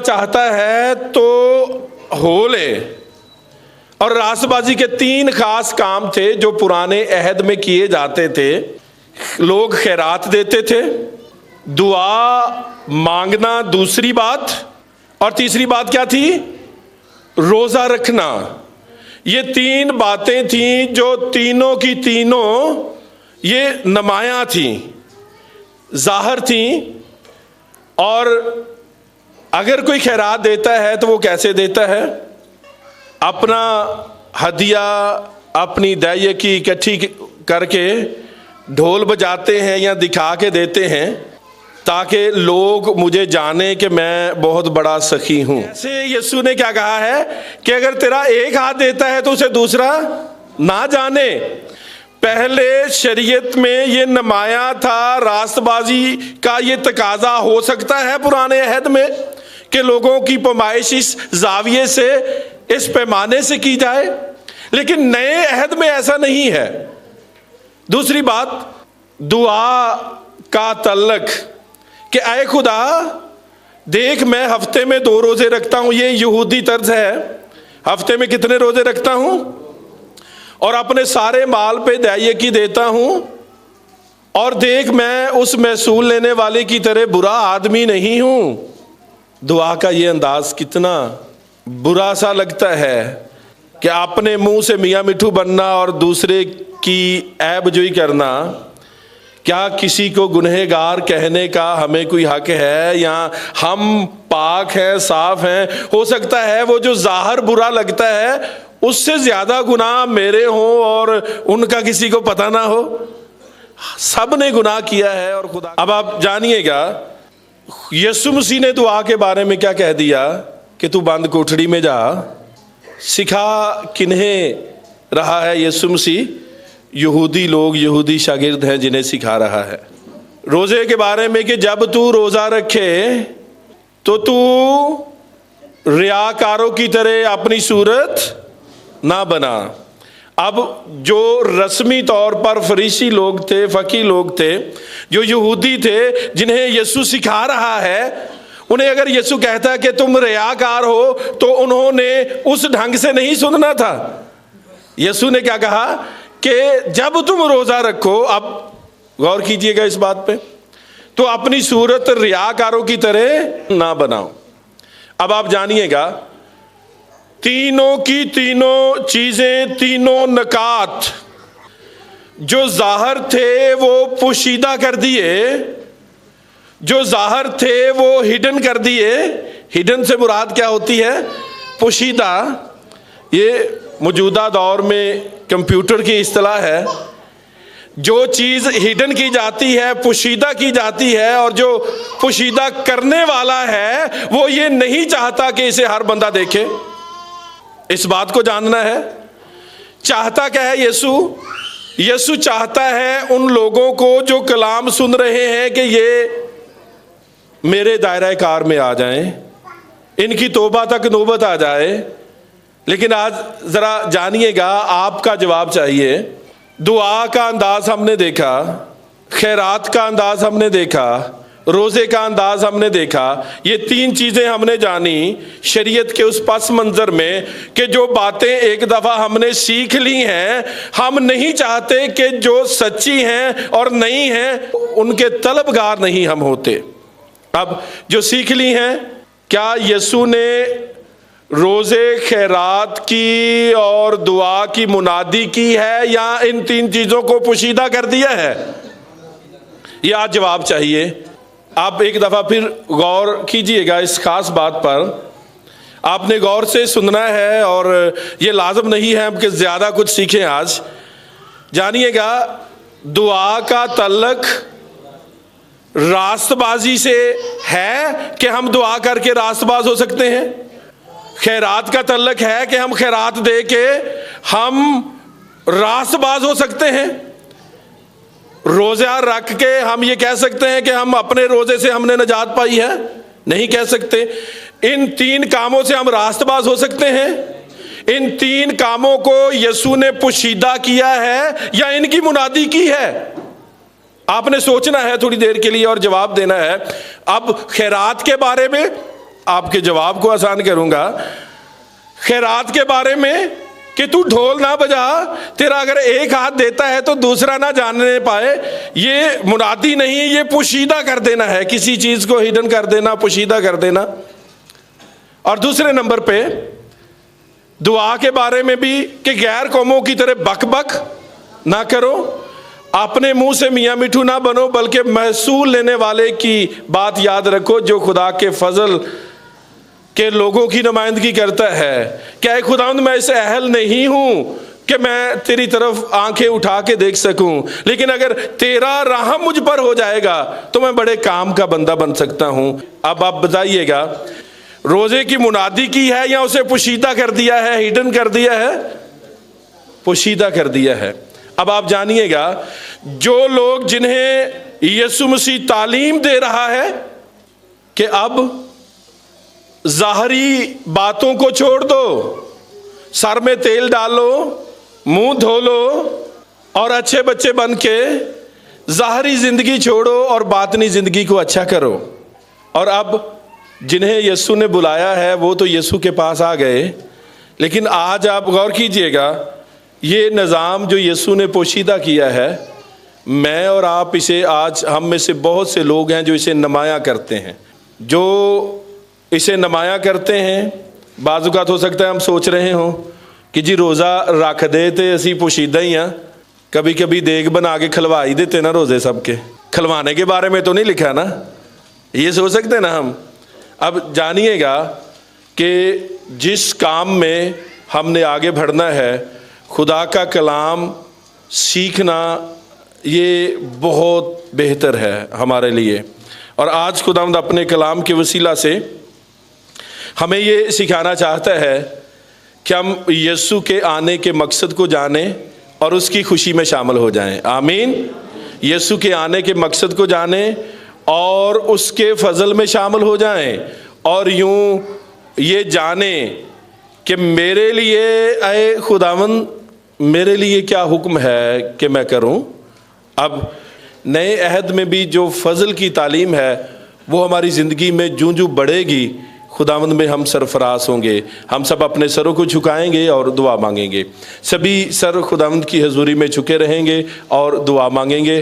چاہتا ہے تو ہو لے۔ اور راست بازی کے 3 خاص کام تھے جو پرانے عہد میں کیے جاتے تھے۔ لوگ خیرات دیتے تھے، دعا مانگنا دوسری بات، اور تیسری بات کیا تھی؟ روزہ رکھنا۔ یہ 3 باتیں تھیں جو تینوں کی تینوں یہ نمایاں تھیں، ظاہر تھیں۔ اور اگر کوئی خیرات دیتا ہے تو وہ کیسے دیتا ہے؟ اپنا ہدیہ، اپنی دائیں کی اکٹھی کر کے ڈھول بجاتے ہیں یا دکھا کے دیتے ہیں تاکہ لوگ مجھے جانیں کہ میں بہت بڑا سخی ہوں۔ ایسے یسوع نے کیا کہا ہے کہ اگر تیرا ایک ہاتھ دیتا ہے تو اسے دوسرا نہ جانے۔ پہلے شریعت میں یہ نمایاں تھا، راست بازی کا یہ تقاضا ہو سکتا ہے پرانے عہد میں کہ لوگوں کی پیمائش اس زاویے سے، اس پیمانے سے کی جائے، لیکن نئے عہد میں ایسا نہیں ہے۔ دوسری بات، دعا کا تعلق کہ اے خدا دیکھ میں ہفتے میں 2 روزے رکھتا ہوں، یہ یہودی طرز ہے، ہفتے میں کتنے روزے رکھتا ہوں، اور اپنے سارے مال پہ دائیں کی دیتا ہوں، اور دیکھ میں اس محصول لینے والے کی طرح برا آدمی نہیں ہوں۔ دعا کا یہ انداز کتنا برا سا لگتا ہے کہ اپنے منہ سے میاں مٹھو بننا اور دوسرے کی عیب جوئی کرنا۔ کیا کسی کو گنہگار کہنے کا ہمیں کوئی حق ہے؟ یا ہم پاک ہیں، صاف ہیں؟ ہو سکتا ہے وہ جو ظاہر برا لگتا ہے اس سے زیادہ گناہ میرے ہوں اور ان کا کسی کو پتہ نہ ہو۔ سب نے گناہ کیا ہے اور خدا۔ اب آپ جانیے گا یسوع مسیح نے دعا کے بارے میں کیا کہہ دیا کہ تو بند کوٹھڑی میں جا۔ سکھا کنہیں رہا ہے یسوع مسیح؟ یہودی لوگ، یہودی شاگرد ہیں جنہیں سکھا رہا ہے۔ روزے کے بارے میں کہ جب تو روزہ رکھے تو ریاکاروں کی طرح اپنی صورت نہ بنا۔ اب جو رسمی طور پر فریسی لوگ تھے، فقیہ لوگ تھے، جو یہودی تھے، جنہیں یسوع سکھا رہا ہے، انہیں اگر یسوع کہتا ہے کہ تم ریاکار ہو تو انہوں نے اس ڈھنگ سے نہیں سننا تھا۔ یسوع نے کیا کہا کہ جب تم روزہ رکھو، اب غور کیجئے گا اس بات پہ، تو اپنی صورت ریاکاروں کی طرح نہ بناؤ۔ اب آپ جانیے گا تینوں کی تینوں چیزیں، تینوں نکات جو ظاہر تھے وہ پوشیدہ کر دیے، جو ظاہر تھے وہ ہڈن کر دیے۔ ہڈن سے مراد کیا ہوتی ہے؟ پوشیدہ۔ یہ موجودہ دور میں کمپیوٹر کی اصطلاح ہے۔ جو چیز ہڈن کی جاتی ہے، پوشیدہ کی جاتی ہے، اور جو پوشیدہ کرنے والا ہے وہ یہ نہیں چاہتا کہ اسے ہر بندہ دیکھے۔ اس بات کو جاننا ہے۔ چاہتا کیا ہے یسوع؟ یسوع چاہتا ہے ان لوگوں کو جو کلام سن رہے ہیں کہ یہ میرے دائرہ کار میں آ جائیں، ان کی توبہ تک نوبت آ جائے۔ لیکن آج ذرا جانیے گا، آپ کا جواب چاہیے۔ دعا کا انداز ہم نے دیکھا، خیرات کا انداز ہم نے دیکھا، روزے کا انداز ہم نے دیکھا، یہ 3 چیزیں ہم نے جانی شریعت کے اس پس منظر میں کہ جو باتیں ایک دفعہ ہم نے سیکھ لی ہیں، ہم نہیں چاہتے کہ جو سچی ہیں اور نہیں ہیں ان کے طلبگار نہیں ہم ہوتے۔ اب جو سیکھ لی ہیں، کیا یسوع نے روزے، خیرات کی اور دعا کی منادی کی ہے یا ان 3 چیزوں کو پوشیدہ کر دیا ہے؟ یہ آج جواب چاہیے۔ آپ ایک دفعہ پھر غور کیجئے گا اس خاص بات پر۔ آپ نے غور سے سننا ہے اور یہ لازم نہیں ہے کہ زیادہ کچھ سیکھیں آج۔ جانیے گا دعا کا تعلق راست بازی سے ہے کہ ہم دعا کر کے راست باز ہو سکتے ہیں۔ خیرات کا تعلق ہے کہ ہم خیرات دے کے ہم راست باز ہو سکتے ہیں۔ روزہ رکھ کے ہم یہ کہہ سکتے ہیں کہ ہم اپنے روزے سے ہم نے نجات پائی ہے؟ نہیں کہہ سکتے۔ ان 3 کاموں سے ہم راست باز ہو سکتے ہیں؟ ان 3 کاموں کو یسوع نے پوشیدہ کیا ہے یا ان کی منادی کی ہے؟ آپ نے سوچنا ہے تھوڑی دیر کے لیے اور جواب دینا ہے۔ اب خیرات کے بارے میں آپ کے جواب کو آسان کروں گا. خیرات کے بارے میں کہ تو ڈھول نہ بجا، تیرا اگر ایک ہاتھ دیتا ہے تو دوسرا نہ جاننے پائے، یہ منادی نہیں، یہ پوشیدہ کر دینا ہے، کسی چیز کو ہڈن کر دینا، پوشیدہ کر دینا. اور دوسرے نمبر پہ دعا کے بارے میں بھی کہ غیر قوموں کی طرح بک بک نہ کرو، اپنے منہ سے میاں مٹھو نہ بنو، بلکہ محصول لینے والے کی بات یاد رکھو جو خدا کے فضل کے لوگوں کی نمائندگی کرتا ہے. کہ اے خداوند میں اس اہل نہیں ہوں کہ میں تیری طرف آنکھیں اٹھا کے دیکھ سکوں، لیکن اگر تیرا رحم مجھ پر ہو جائے گا تو میں بڑے کام کا بندہ بن سکتا ہوں. اب آپ بتائیے گا، روزے کی منادی کی ہے یا اسے پوشیدہ کر دیا ہے، ہڈن کر دیا ہے؟ پوشیدہ کر دیا ہے. اب آپ جانیے گا، جو لوگ جنہیں یسوع مسیح تعلیم دے رہا ہے کہ اب ظاہری باتوں کو چھوڑ دو، سر میں تیل ڈالو، منہ دھو لو اور اچھے بچے بن کے ظاہری زندگی چھوڑو اور باطنی زندگی کو اچھا کرو. اور اب جنہیں یسوع نے بلایا ہے وہ تو یسوع کے پاس آ گئے، لیکن آج آپ غور کیجئے گا، یہ نظام جو یسوع نے پوشیدہ کیا ہے، میں اور آپ اسے آج ہم میں سے بہت سے لوگ ہیں جو اسے نمایاں کرتے ہیں. جو اسے نمایاں کرتے ہیں، بعض اوقات ہو سکتا ہے ہم سوچ رہے ہوں کہ جی روزہ رکھ دے تے اسی پوشیدہ ہی ہیں، کبھی کبھی دیگ بنا کے کھلوا ہی دیتے نا روزے سب کے، کھلوانے کے بارے میں تو نہیں لکھا نا، یہ سوچ سکتے ہیں نا ہم. اب جانیے گا کہ جس کام میں ہم نے آگے بڑھنا ہے، خدا کا کلام سیکھنا، یہ بہت بہتر ہے ہمارے لیے. اور آج خداوند اپنے کلام کے وسیلہ سے ہمیں یہ سکھانا چاہتا ہے کہ ہم یسوع کے آنے کے مقصد کو جانیں اور اس کی خوشی میں شامل ہو جائیں. آمین. یسوع کے آنے کے مقصد کو جانیں اور اس کے فضل میں شامل ہو جائیں، اور یوں یہ جانیں کہ میرے لیے اے خداوند میرے لیے کیا حکم ہے کہ میں کروں. اب نئے عہد میں بھی جو فضل کی تعلیم ہے وہ ہماری زندگی میں جوں جوں بڑھے گی، خداوند میں ہم سرفراز ہوں گے. ہم سب اپنے سروں کو جھکائیں گے اور دعا مانگیں گے. سبھی سر خداوند کی حضوری میں جھکے رہیں گے اور دعا مانگیں گے.